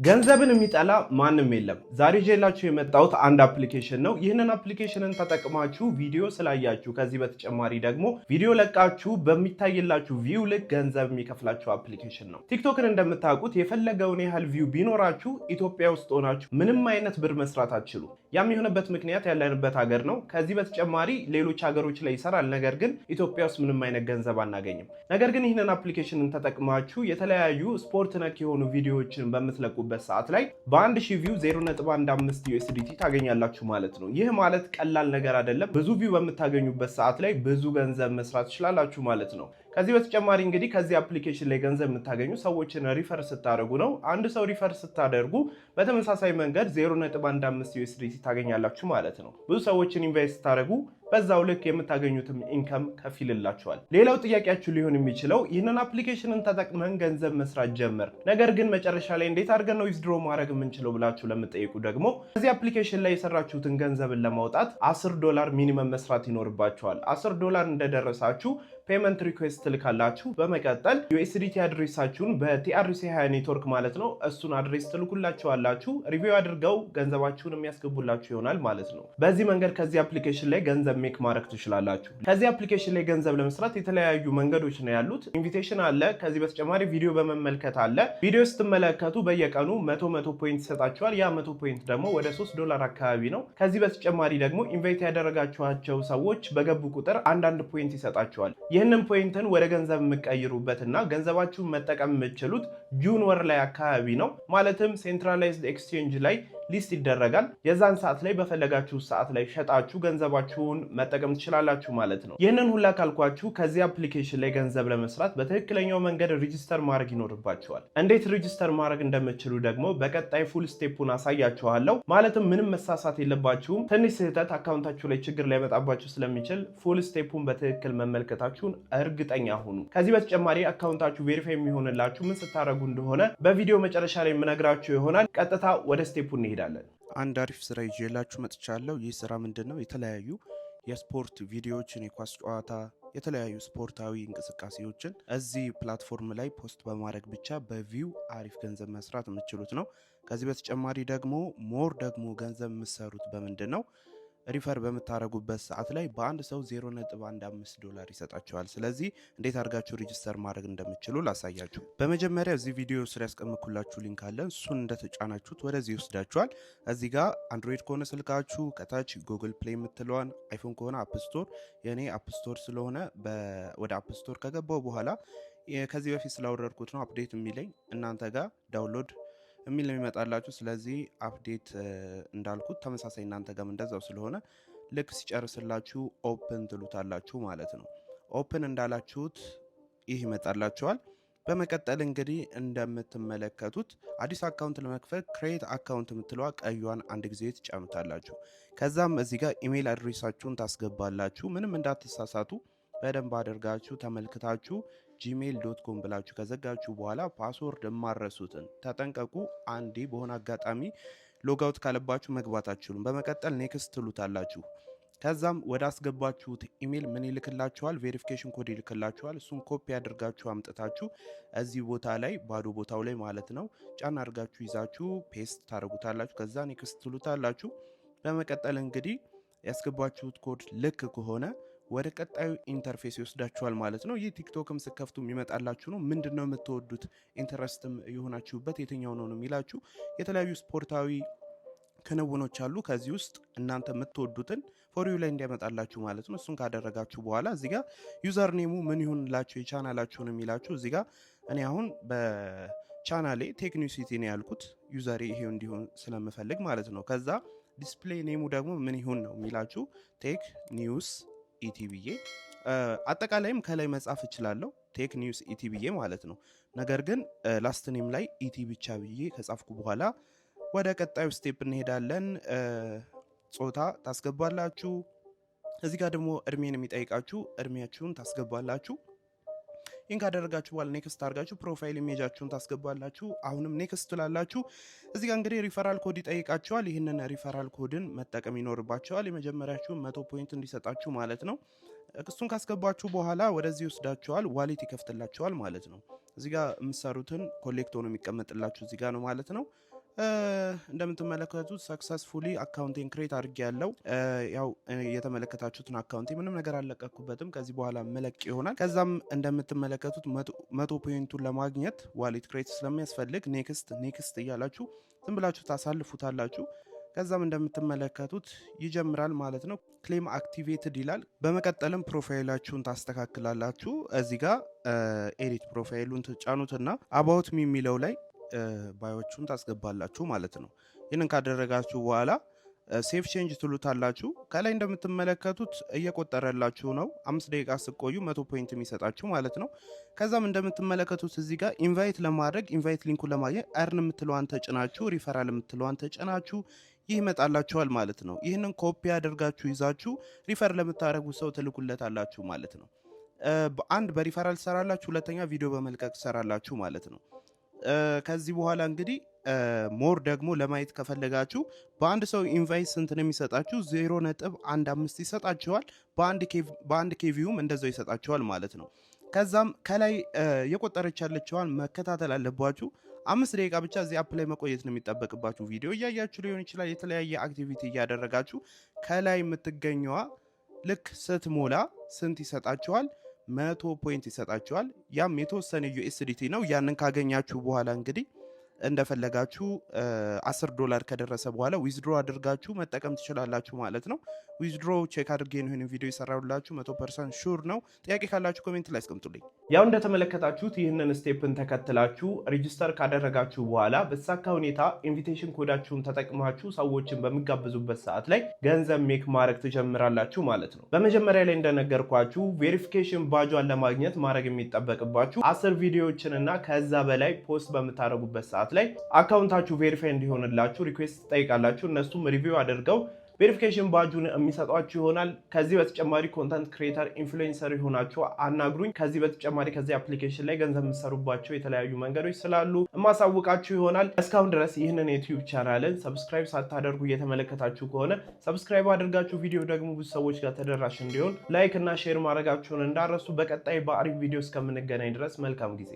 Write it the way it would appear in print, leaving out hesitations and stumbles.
ገንዘብን የሚጠላ ማንም የለም። ዛሬ ይዤላችሁ የመጣሁት አንድ አፕሊኬሽን ነው። ይህንን አፕሊኬሽንን ተጠቅማችሁ ቪዲዮ ስላያችሁ ከዚህ በተጨማሪ ደግሞ ቪዲዮ ለቃችሁ በሚታይላችሁ ቪው ልክ ገንዘብ የሚከፍላችሁ አፕሊኬሽን ነው። ቲክቶክን እንደምታውቁት የፈለገውን ያህል ቪው ቢኖራችሁ ኢትዮጵያ ውስጥ ሆናችሁ ምንም አይነት ብር መስራት አትችሉ። ያም የሆነበት ምክንያት ያለንበት ሀገር ነው። ከዚህ በተጨማሪ ሌሎች ሀገሮች ላይ ይሰራል፣ ነገር ግን ኢትዮጵያ ውስጥ ምንም አይነት ገንዘብ አናገኝም። ነገር ግን ይህንን አፕሊኬሽንን ተጠቅማችሁ የተለያዩ ስፖርት ነክ የሆኑ ቪዲዮዎችን በምትለቁ ሰዓት ላይ በ1000 ቪው 0.15 USDT ታገኛላችሁ ማለት ነው። ይህ ማለት ቀላል ነገር አይደለም። ብዙ ቪው በምታገኙበት ሰዓት ላይ ብዙ ገንዘብ መስራት ትችላላችሁ ማለት ነው። ከዚህ በተጨማሪ እንግዲህ ከዚህ አፕሊኬሽን ላይ ገንዘብ የምታገኙ ሰዎችን ሪፈር ስታደርጉ ነው። አንድ ሰው ሪፈር ስታደርጉ በተመሳሳይ መንገድ 0.15 USDT ታገኛላችሁ ማለት ነው። ብዙ ሰዎችን ኢንቨስት ስታደርጉ በዛው ልክ የምታገኙትም ኢንከም ከፍ ይልላችኋል። ሌላው ጥያቄያችሁ ሊሆን የሚችለው ይህንን አፕሊኬሽንን ተጠቅመን ገንዘብ መስራት ጀመር፣ ነገር ግን መጨረሻ ላይ እንዴት አድርገን ነው ዊዝድሮ ማድረግ የምንችለው ብላችሁ ለምትጠይቁ ደግሞ ከዚህ አፕሊኬሽን ላይ የሰራችሁትን ገንዘብን ለማውጣት $10 ሚኒመም መስራት ይኖርባችኋል። $10 እንደደረሳችሁ ፔመንት ሪኩዌስት ትልካላችሁ። በመቀጠል USDT አድሬሳችሁን በTRC20 ኔትወርክ ማለት ነው እሱን አድሬስ ትልኩላችኋላችሁ። ሪቪው አድርገው ገንዘባችሁን የሚያስገቡላችሁ ይሆናል ማለት ነው። በዚህ መንገድ ከዚህ አፕሊኬሽን ላይ ገንዘብ ሜክ ማድረግ ትችላላችሁ። ከዚህ አፕሊኬሽን ላይ ገንዘብ ለመስራት የተለያዩ መንገዶች ነው ያሉት። ኢንቪቴሽን አለ። ከዚህ በተጨማሪ ቪዲዮ በመመልከት አለ። ቪዲዮ ስትመለከቱ በየቀኑ 100 ፖይንት ይሰጣችኋል። ያ 100 ፖይንት ደግሞ ወደ $3 አካባቢ ነው። ከዚህ በተጨማሪ ደግሞ ኢንቫይት ያደረጋችኋቸው ሰዎች በገቡ ቁጥር አንዳንድ ፖይንት ይሰጣችኋል። ይህንን ፖይንትን ወደ ገንዘብ የምትቀይሩበትና ገንዘባችሁን መጠቀም የምትችሉት ጁን ወር ላይ አካባቢ ነው። ማለትም ሴንትራላይዝድ ኤክስቼንጅ ላይ ሊስት ይደረጋል። የዛን ሰዓት ላይ በፈለጋችሁ ሰዓት ላይ ሸጣችሁ ገንዘባችሁን መጠቀም ትችላላችሁ ማለት ነው። ይህንን ሁላ ካልኳችሁ ከዚህ አፕሊኬሽን ላይ ገንዘብ ለመስራት በትክክለኛው መንገድ ሬጂስተር ማድረግ ይኖርባችኋል። እንዴት ሬጂስተር ማድረግ እንደምትችሉ ደግሞ በቀጣይ ፉል ስቴፑን አሳያችኋለሁ። ማለትም ምንም መሳሳት የለባችሁም። ትንሽ ስህተት አካውንታችሁ ላይ ችግር ሊያመጣባችሁ ስለሚችል ፉል ስቴፑን በትክክል መመልከታችሁን እርግጠኛ ሁኑ። ከዚህ በተጨማሪ አካውንታችሁ ቬሪፋይ የሚሆንላችሁ ምን ስታደርጉ እንደሆነ በቪዲዮ መጨረሻ ላይ የምነግራችሁ ይሆናል። ቀጥታ ወደ ስቴፑ እንሄዳለን። አንድ አሪፍ ስራ ይዤላችሁ መጥቻለሁ። ይህ ስራ ምንድነው? የተለያዩ የስፖርት ቪዲዮዎችን፣ የኳስ ጨዋታ፣ የተለያዩ ስፖርታዊ እንቅስቃሴዎችን እዚህ ፕላትፎርም ላይ ፖስት በማድረግ ብቻ በቪው አሪፍ ገንዘብ መስራት የምትችሉት ነው። ከዚህ በተጨማሪ ደግሞ ሞር ደግሞ ገንዘብ የምትሰሩት በምንድን ነው? ሪፈር በምታደርጉበት ሰዓት ላይ በአንድ ሰው $0.15 ይሰጣችኋል። ስለዚህ እንዴት አድርጋችሁ ሬጂስተር ማድረግ እንደምትችሉ ላሳያችሁ። በመጀመሪያ እዚህ ቪዲዮ ስር ያስቀምጥኩላችሁ ሊንክ አለ። እሱን እንደተጫናችሁት ወደዚህ ይወስዳችኋል። እዚህ ጋር አንድሮይድ ከሆነ ስልካችሁ ከታች ጉግል ፕሌይ የምትለዋን፣ አይፎን ከሆነ አፕ ስቶር፣ የኔ አፕ ስቶር ስለሆነ ወደ አፕ ስቶር ከገባው በኋላ ከዚህ በፊት ስላወረድኩት ነው አፕዴት የሚለኝ እናንተ ጋር ዳውንሎድ የሚል ነው የሚመጣላችሁ። ስለዚህ አፕዴት እንዳልኩት ተመሳሳይ እናንተ ጋር እንደዛው ስለሆነ ልክ ሲጨርስላችሁ ኦፕን ትሉታላችሁ ማለት ነው። ኦፕን እንዳላችሁት ይህ ይመጣላችኋል። በመቀጠል እንግዲህ እንደምትመለከቱት አዲስ አካውንት ለመክፈት ክሬት አካውንት የምትለዋ ቀዩን አንድ ጊዜ ትጫኑታላችሁ። ከዛም እዚህ ጋር ኢሜል አድሬሳችሁን ታስገባላችሁ። ምንም እንዳትሳሳቱ በደንብ አድርጋችሁ ተመልክታችሁ gmail.com ብላችሁ ከዘጋችሁ በኋላ ፓስወርድ የማረሱትን ተጠንቀቁ። አንዴ በሆነ አጋጣሚ ሎጋውት ካለባችሁ መግባት አትችሉም። በመቀጠል ኔክስት ትሉታላችሁ። ከዛም ወደ አስገባችሁት ኢሜል ምን ይልክላችኋል? ቬሪፊኬሽን ኮድ ይልክላችኋል። እሱን ኮፒ አድርጋችሁ አምጥታችሁ እዚህ ቦታ ላይ ባዶ ቦታው ላይ ማለት ነው ጫና አድርጋችሁ ይዛችሁ ፔስት ታደርጉታላችሁ። ከዛ ኔክስት ትሉታላችሁ። በመቀጠል እንግዲህ ያስገባችሁት ኮድ ልክ ከሆነ ወደ ቀጣዩ ኢንተርፌስ ይወስዳችኋል ማለት ነው። ይህ ቲክቶክም ስከፍቱ የሚመጣላችሁ ነው። ምንድነው የምትወዱት ኢንተረስትም የሆናችሁበት የትኛው ነው የሚላችሁ። የተለያዩ ስፖርታዊ ክንውኖች አሉ። ከዚህ ውስጥ እናንተ የምትወዱትን ፎር ዩ ላይ እንዲያመጣላችሁ ማለት ነው። እሱን ካደረጋችሁ በኋላ እዚህ ጋር ዩዘር ኔሙ ምን ይሁንላችሁ የቻናላችሁን የሚላችሁ እዚህ ጋር እኔ አሁን በቻናሌ ቴክ ኒውስ ኢቲ ነው ያልኩት። ዩዘሬ ይሄው እንዲሆን ስለምፈልግ ማለት ነው። ከዛ ዲስፕሌይ ኔሙ ደግሞ ምን ይሁን ነው የሚላችሁ ቴክ ኒውስ ኢቲ ብዬ አጠቃላይም ከላይ መጻፍ እችላለሁ ቴክ ኒውስ ኢቲ ብዬ ማለት ነው። ነገር ግን ላስት ኔም ላይ ኢቲ ብቻ ብዬ ከጻፍኩ በኋላ ወደ ቀጣዩ ስቴፕ እንሄዳለን። ጾታ ታስገባላችሁ። እዚህ ጋር ደግሞ እድሜን የሚጠይቃችሁ እድሜያችሁን ታስገባላችሁ። ይህን ካደረጋችሁ በኋላ ኔክስት አድርጋችሁ ፕሮፋይል ኢሜጃችሁን ታስገባላችሁ። አሁንም ኔክስት ትላላችሁ። እዚህ ጋር እንግዲህ ሪፈራል ኮድ ይጠይቃችኋል። ይህንን ሪፈራል ኮድን መጠቀም ይኖርባችኋል። የመጀመሪያችሁን 100 ፖይንት እንዲሰጣችሁ ማለት ነው። እሱን ካስገባችሁ በኋላ ወደዚህ ይወስዳችኋል። ዋሌት ይከፍትላችኋል ማለት ነው። እዚህ ጋር የምትሰሩትን ኮሌክት ሆኖ የሚቀመጥላችሁ እዚህ ጋር ነው ማለት ነው። እንደምትመለከቱት ሰክሰስፉሊ አካውንቴን ክሬት አድርጌያለሁ። ያው የተመለከታችሁትን አካውንቴ ምንም ነገር አልለቀኩበትም። ከዚህ በኋላ መለቅ ይሆናል። ከዛም እንደምትመለከቱት 100 ፖይንቱን ለማግኘት ዋሌት ክሬት ስለሚያስፈልግ ኔክስት እያላችሁ ዝም ብላችሁ ታሳልፉታላችሁ። ከዛም እንደምትመለከቱት ይጀምራል ማለት ነው። ክሌም አክቲቬትድ ይላል። በመቀጠልም ፕሮፋይላችሁን ታስተካክላላችሁ። እዚህ ጋር ኤዲት ፕሮፋይሉን ትጫኑትና አባውት ሚ የሚለው ላይ ባዮቹን ታስገባላችሁ ማለት ነው። ይህንን ካደረጋችሁ በኋላ ሴፍ ቼንጅ ትሉታላችሁ። ከላይ እንደምትመለከቱት እየቆጠረላችሁ ነው። 5 ደቂቃ ስቆዩ 100 ፖይንት የሚሰጣችሁ ማለት ነው። ከዛም እንደምትመለከቱት እዚህ ጋር ኢንቫይት ለማድረግ ኢንቫይት ሊንኩን ለማግኘት አርን የምትለዋን ተጭናችሁ ሪፈራል የምትለዋን ተጭናችሁ ይህ ይመጣላችኋል ማለት ነው። ይህንን ኮፒ አድርጋችሁ ይዛችሁ ሪፈር ለምታደርጉ ሰው ትልኩለታላችሁ ማለት ነው። አንድ በሪፈራል ትሰራላችሁ፣ ሁለተኛ ቪዲዮ በመልቀቅ ትሰራላችሁ ማለት ነው። ከዚህ በኋላ እንግዲህ ሞር ደግሞ ለማየት ከፈለጋችሁ በአንድ ሰው ኢንቫይት ስንት ነው የሚሰጣችሁ? 0.15 ይሰጣችኋል። በአንድ ኬቪውም እንደዛው ይሰጣችኋል ማለት ነው። ከዛም ከላይ የቆጠረች ያለችዋን መከታተል አለባችሁ። 5 ደቂቃ ብቻ እዚህ አፕ ላይ መቆየት ነው የሚጠበቅባችሁ። ቪዲዮ እያያችሁ ሊሆን ይችላል፣ የተለያየ አክቲቪቲ እያደረጋችሁ ከላይ የምትገኘዋ ልክ ስትሞላ ስንት ይሰጣችኋል? 100 ፖይንት ይሰጣችኋል። ያም የተወሰነ ዩኤስዲቲ ነው። ያንን ካገኛችሁ በኋላ እንግዲህ እንደፈለጋችሁ $10 ከደረሰ በኋላ ዊዝድሮ አድርጋችሁ መጠቀም ትችላላችሁ ማለት ነው። ዊዝድሮ ቼክ አድርጌ ነው ይህንን ቪዲዮ የሰራሁላችሁ 100% ሹር ነው። ጥያቄ ካላችሁ ኮሜንት ላይ አስቀምጡልኝ። ያው እንደተመለከታችሁት ይህንን ስቴፕን ተከትላችሁ ሬጂስተር ካደረጋችሁ በኋላ በተሳካ ሁኔታ ኢንቪቴሽን ኮዳችሁን ተጠቅማችሁ ሰዎችን በሚጋብዙበት ሰዓት ላይ ገንዘብ ሜክ ማድረግ ትጀምራላችሁ ማለት ነው። በመጀመሪያ ላይ እንደነገርኳችሁ ቬሪፊኬሽን ባጇን ለማግኘት ማድረግ የሚጠበቅባችሁ 10 ቪዲዮዎችን እና ከዛ በላይ ፖስት በምታደርጉበት ሰዓት ላይ አካውንታችሁ ቬሪፋይ እንዲሆንላችሁ ሪኩዌስት ትጠይቃላችሁ። እነሱም ሪቪው አድርገው ቬሪፊኬሽን ባጁን የሚሰጧችሁ ይሆናል። ከዚህ በተጨማሪ ኮንተንት ክሬተር ኢንፍሉዌንሰር የሆናችሁ አናግሩኝ። ከዚህ በተጨማሪ ከዚህ አፕሊኬሽን ላይ ገንዘብ የምትሰሩባቸው የተለያዩ መንገዶች ስላሉ የማሳውቃችሁ ይሆናል። እስካሁን ድረስ ይህንን የዩቲዩብ ቻናልን ሰብስክራይብ ሳታደርጉ እየተመለከታችሁ ከሆነ ሰብስክራይብ አድርጋችሁ ቪዲዮ ደግሞ ብዙ ሰዎች ጋር ተደራሽ እንዲሆን ላይክ እና ሼር ማድረጋችሁን እንዳረሱ። በቀጣይ በአሪፍ ቪዲዮ እስከምንገናኝ ድረስ መልካም ጊዜ